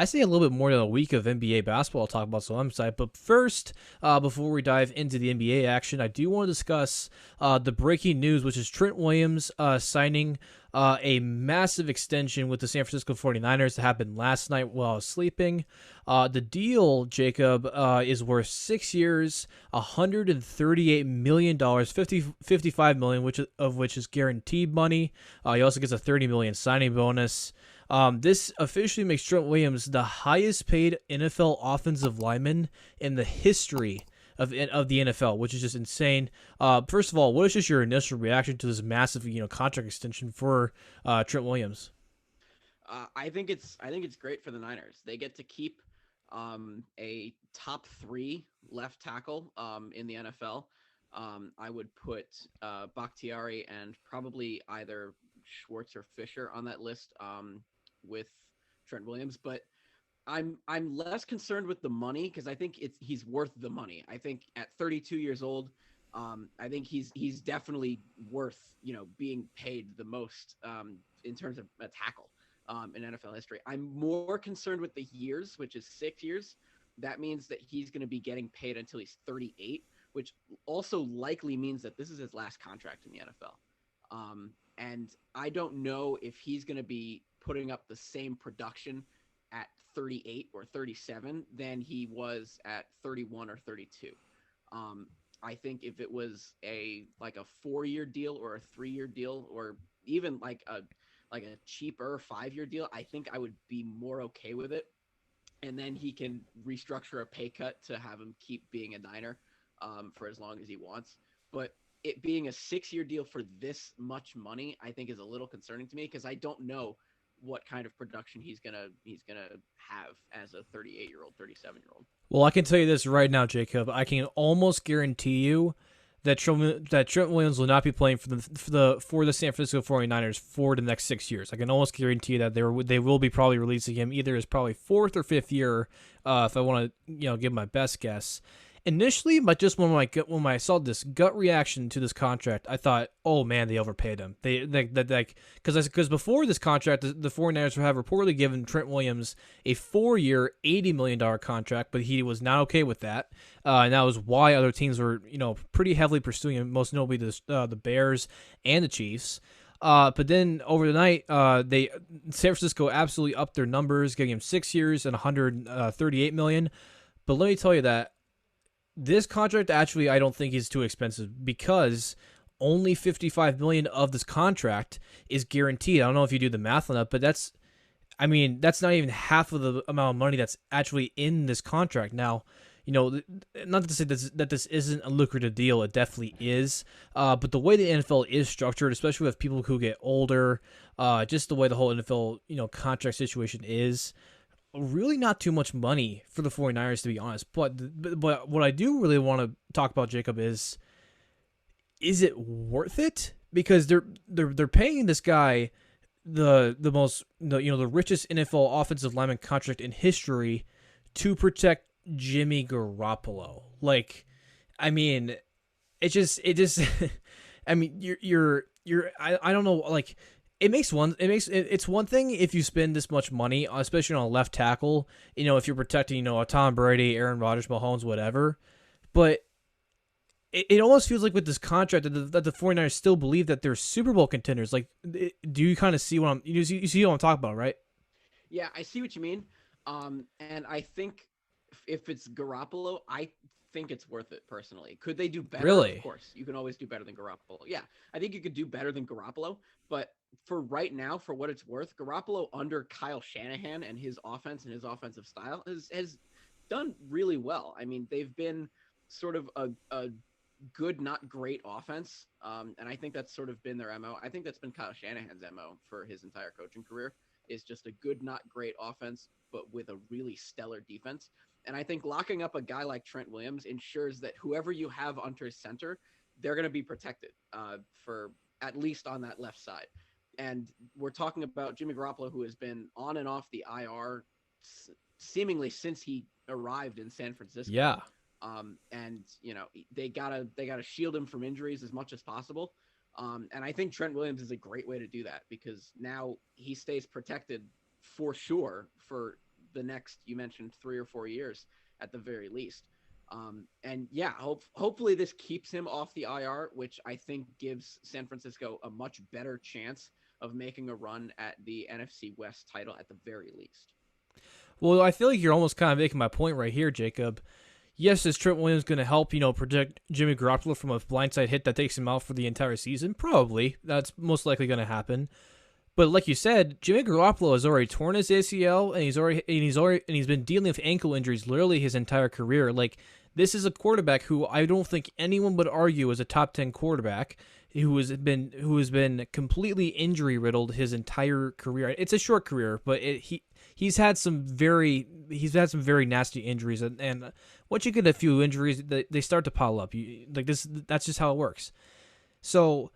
I say a little bit more than a week of NBA basketball to talk about, so I'm excited. But first, before we dive into the NBA action, I do want to discuss the breaking news, which is Trent Williams signing a massive extension with the San Francisco 49ers that happened last night while I was sleeping. The deal, Jacob, is worth 6 years, $138 million, 55 million, which is guaranteed money. He also gets a 30 million signing bonus. This officially makes Trent Williams the highest paid NFL offensive lineman in the history of the NFL, which is just insane. First of all, what is just your initial reaction to this massive contract extension for Trent Williams? I think it's great for the Niners. They get to keep a top three left tackle in the NFL. I would put Bakhtiari and probably either Schwartz or Fisher on that list with Trent Williams, but I'm less concerned with the money because I think he's worth the money. I think at 32 years old, I think he's definitely worth being paid the most in terms of a tackle in NFL history. I'm more concerned with the years, which is 6 years. That means that he's going to be getting paid until he's 38, which also likely means that this is his last contract in the NFL. And I don't know if he's going to be putting up the same production at 38 or 37 than he was at 31 or 32. I think if it was a 4-year deal or a 3-year deal or even like a cheaper 5-year deal, I think I would be more okay with it. And then he can restructure a pay cut to have him keep being a Niner for as long as he wants. But it being a 6-year deal for this much money, I think is a little concerning to me because I don't know what kind of production he's gonna have as a 38-year-old, 37-year-old. Well, I can tell you this right now, Jacob. I can almost guarantee you that Trent Williams will not be playing for the San Francisco 49ers for the next 6 years. I can almost guarantee that they will be probably releasing him either his probably fourth or fifth year. If I want to give my best guess. Initially, but just when I saw this gut reaction to this contract, I thought, oh man, they overpaid him. Because before this contract, the 49ers have reportedly given Trent Williams a 4-year, $80 million contract, but he was not okay with that. And that was why other teams were pretty heavily pursuing him, most notably the Bears and the Chiefs. But then over the night, San Francisco absolutely upped their numbers, giving him 6 years and 138 million. But let me tell you that this contract actually I don't think is too expensive because only 55 million of this contract is guaranteed. I don't know if you do the math on that, but that's not even half of the amount of money that's actually in this contract. Now, not to say that this isn't a lucrative deal, it definitely is. But the way the NFL is structured, especially with people who get older, just the way the whole NFL contract situation is, really not too much money for the 49ers, to be honest. But what I do really want to talk about, Jacob, is it worth it? Because they're paying this guy the richest NFL offensive lineman contract in history to protect Jimmy Garoppolo. Like, I mean, it just I mean, I don't know, like it's one thing if you spend this much money, especially on a left tackle, if you're protecting, a Tom Brady, Aaron Rodgers, Mahomes, whatever. But it almost feels like with this contract that the 49ers still believe that they're Super Bowl contenders. Like, do you kind of see you see what I'm talking about, right? Yeah, I see what you mean. And I think if it's Garoppolo, I think it's worth it personally. Could they do better? Of Really? course, you can always do better than Garoppolo. Yeah, I think you could do better than Garoppolo, but for right now, for what it's worth, Garoppolo under Kyle Shanahan and his offense and his offensive style has done really well. I mean, they've been sort of a good, not great offense. And I think that's sort of been their MO. I think that's been Kyle Shanahan's MO for his entire coaching career is just a good, not great offense, but with a really stellar defense. And I think locking up a guy like Trent Williams ensures that whoever you have under center, they're going to be protected for at least on that left side. And we're talking about Jimmy Garoppolo, who has been on and off the IR seemingly since he arrived in San Francisco. Yeah. And they gotta shield him from injuries as much as possible. And I think Trent Williams is a great way to do that because now he stays protected for sure for the next, you mentioned, 3 or 4 years at the very least. And yeah, hopefully this keeps him off the IR, which I think gives San Francisco a much better chance of making a run at the NFC West title at the very least. Well, I feel like you're almost kind of making my point right here, Jacob. Yes, is Trent Williams going to help, protect Jimmy Garoppolo from a blindside hit that takes him out for the entire season? Probably. That's most likely going to happen. But like you said, Jimmy Garoppolo has already torn his ACL, and he's been dealing with ankle injuries literally his entire career. Like, this is a quarterback who I don't think anyone would argue is a top 10 quarterback who has been completely injury riddled his entire career. It's a short career, but he's had some very nasty injuries, and once you get a few injuries, they start to pile up. That's just how it works. So,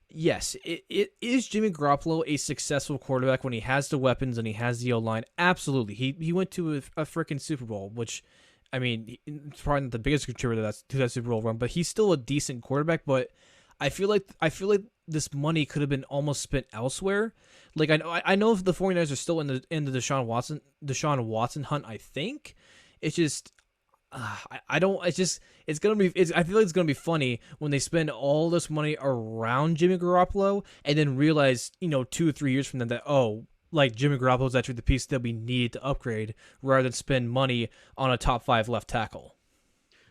yes, it is Jimmy Garoppolo a successful quarterback when he has the weapons and he has the O-line? Absolutely. He went to a freaking Super Bowl, which, I mean, it's probably not the biggest contributor to that Super Bowl run, but he's still a decent quarterback. But I feel like this money could have been almost spent elsewhere. Like, I know if the 49ers are still in the Deshaun Watson hunt, I think. It's just I don't. It's gonna be. I feel like it's gonna be funny when they spend all this money around Jimmy Garoppolo and then realize, 2 or 3 years from then that, like, Jimmy Garoppolo is actually the piece that we need to upgrade rather than spend money on a top 5 left tackle.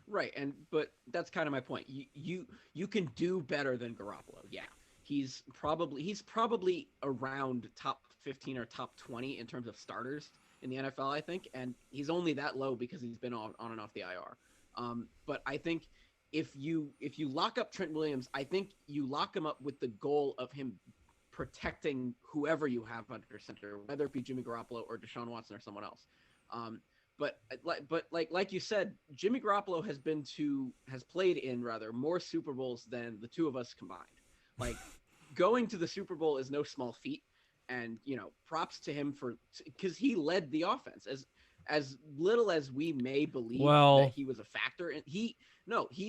Right, but that's kind of my point. You can do better than Garoppolo. Yeah, he's probably around top 15 or top 20 in terms of starters in the NFL, I think, and he's only that low because he's been on and off the IR. But I think if you lock up Trent Williams, I think you lock him up with the goal of him protecting whoever you have under center, whether it be Jimmy Garoppolo or Deshaun Watson or someone else. But like you said, Jimmy Garoppolo has played in rather more Super Bowls than the two of us combined. Like, going to the Super Bowl is no small feat, and props to him because he led the offense. As little as we may believe that he was a factor, and he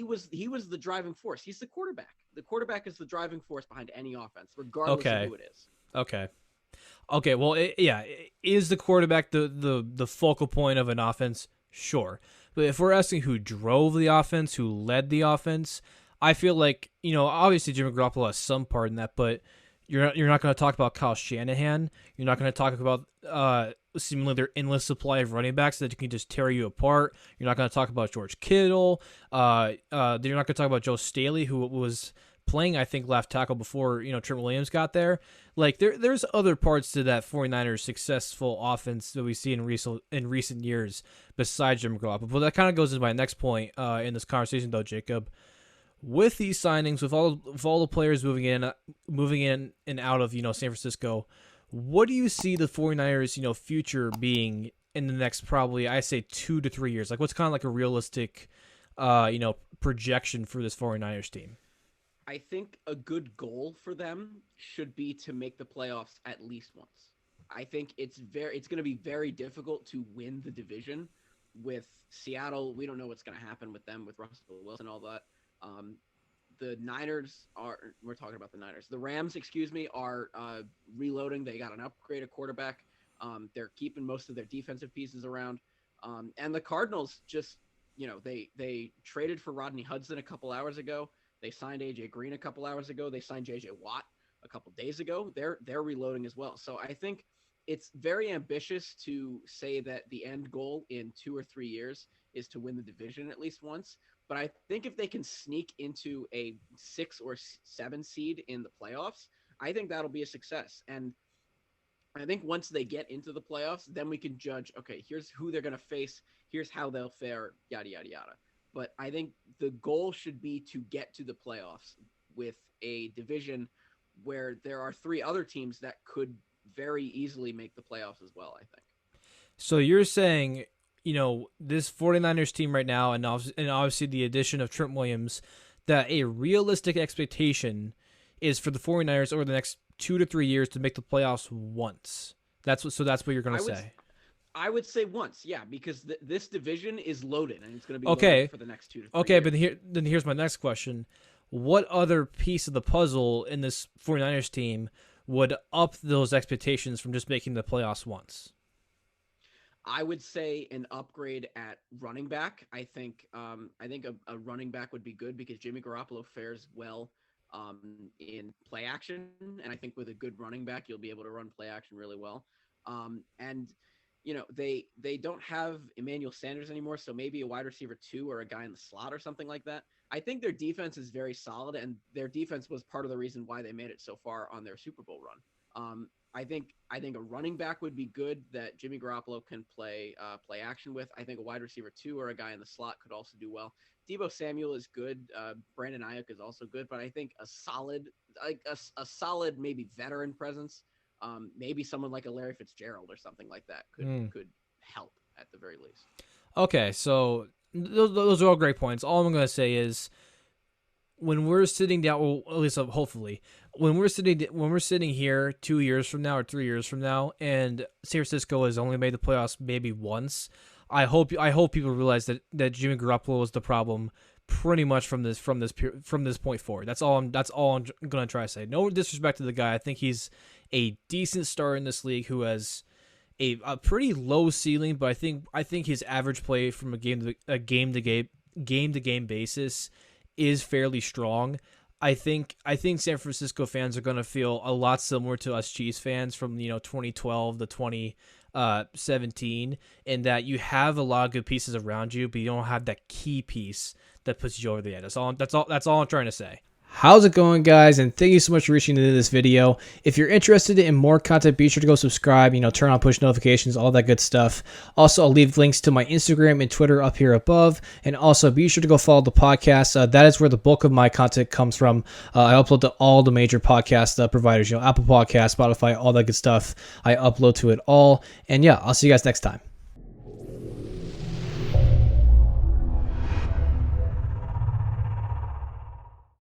was the driving force. He's the quarterback. The quarterback is the driving force behind any offense, regardless of who it is. Okay, well, is the quarterback the focal point of an offense? Sure. But if we're asking who drove the offense, who led the offense, I feel like, obviously Jimmy Garoppolo has some part in that, but you're not going to talk about Kyle Shanahan. You're not going to talk about seemingly their endless supply of running backs that can just tear you apart. You're not going to talk about George Kittle. You're not going to talk about Joe Staley, who was playing, I think, left tackle before Trent Williams got there. Like, there's other parts to that 49ers successful offense that we see in recent years besides Jimmy Garoppolo. But that kind of goes into my next point in this conversation, though, Jacob. With these signings, with all the players moving in and out of San Francisco, what do you see the 49ers future being in the next, probably, I say, 2 to 3 years? Like, what's kind of like a realistic projection for this 49ers team? I think a good goal for them should be to make the playoffs at least once. I think it's going to be very difficult to win the division with Seattle. We don't know what's going to happen with them, with Russell Wilson and all that. The Niners we're talking about the Niners. The Rams, are reloading. They got an upgraded quarterback. They're keeping most of their defensive pieces around. And the Cardinals just, they traded for Rodney Hudson a couple hours ago. They signed AJ Green a couple hours ago. They signed JJ Watt a couple days ago. They're reloading as well. So I think it's very ambitious to say that the end goal in 2 or 3 years is to win the division at least once. But I think if they can sneak into a 6 or 7 seed in the playoffs, I think that'll be a success. And I think once they get into the playoffs, then we can judge, okay, here's who they're going to face. Here's how they'll fare, yada, yada, yada. But I think the goal should be to get to the playoffs with a division where there are 3 other teams that could very easily make the playoffs as well, I think. So you're saying, this 49ers team right now, and obviously the addition of Trent Williams, that a realistic expectation is for the 49ers over the next 2 to 3 years to make the playoffs once. That's what you're going to say. I would say once, yeah, because this division is loaded, and it's going to be loaded for the next 2 to 3 years. But here's my next question. What other piece of the puzzle in this 49ers team would up those expectations from just making the playoffs once? I would say an upgrade at running back. I think a running back would be good because Jimmy Garoppolo fares well in play action, and I think with a good running back, you'll be able to run play action really well. And they don't have Emmanuel Sanders anymore, so maybe a wide receiver 2 or a guy in the slot or something like that. I think their defense is very solid, and their defense was part of the reason why they made it so far on their Super Bowl run. I think a running back would be good that Jimmy Garoppolo can play action with. I think a wide receiver 2 or a guy in the slot could also do well. Debo Samuel is good. Brandon Ayuk is also good, but I think a solid maybe veteran presence, maybe someone like a Larry Fitzgerald or something like that could help at the very least. Okay, so those are all great points. All I'm going to say is when we're sitting down, well, at least hopefully, when we're sitting here 2 years from now or 3 years from now, and San Francisco has only made the playoffs maybe once, I hope people realize that Jimmy Garoppolo was the problem pretty much from this point forward. That's all I'm gonna try to say. No disrespect to the guy. I think he's a decent star in this league who has a pretty low ceiling, but I think his average play from a game to game basis is fairly strong. I think San Francisco fans are going to feel a lot similar to us Chiefs fans from 2012 to 2017, in that you have a lot of good pieces around you, but you don't have that key piece that puts you over the edge. That's all I'm trying to say. How's it going, guys? And thank you so much for reaching into this video. If you're interested in more content, be sure to go subscribe, turn on push notifications, all that good stuff. Also, I'll leave links to my Instagram and Twitter up here above. And also, be sure to go follow the podcast. That is where the bulk of my content comes from. I upload to all the major podcast providers, Apple Podcasts, Spotify, all that good stuff. I upload to it all. And yeah, I'll see you guys next time.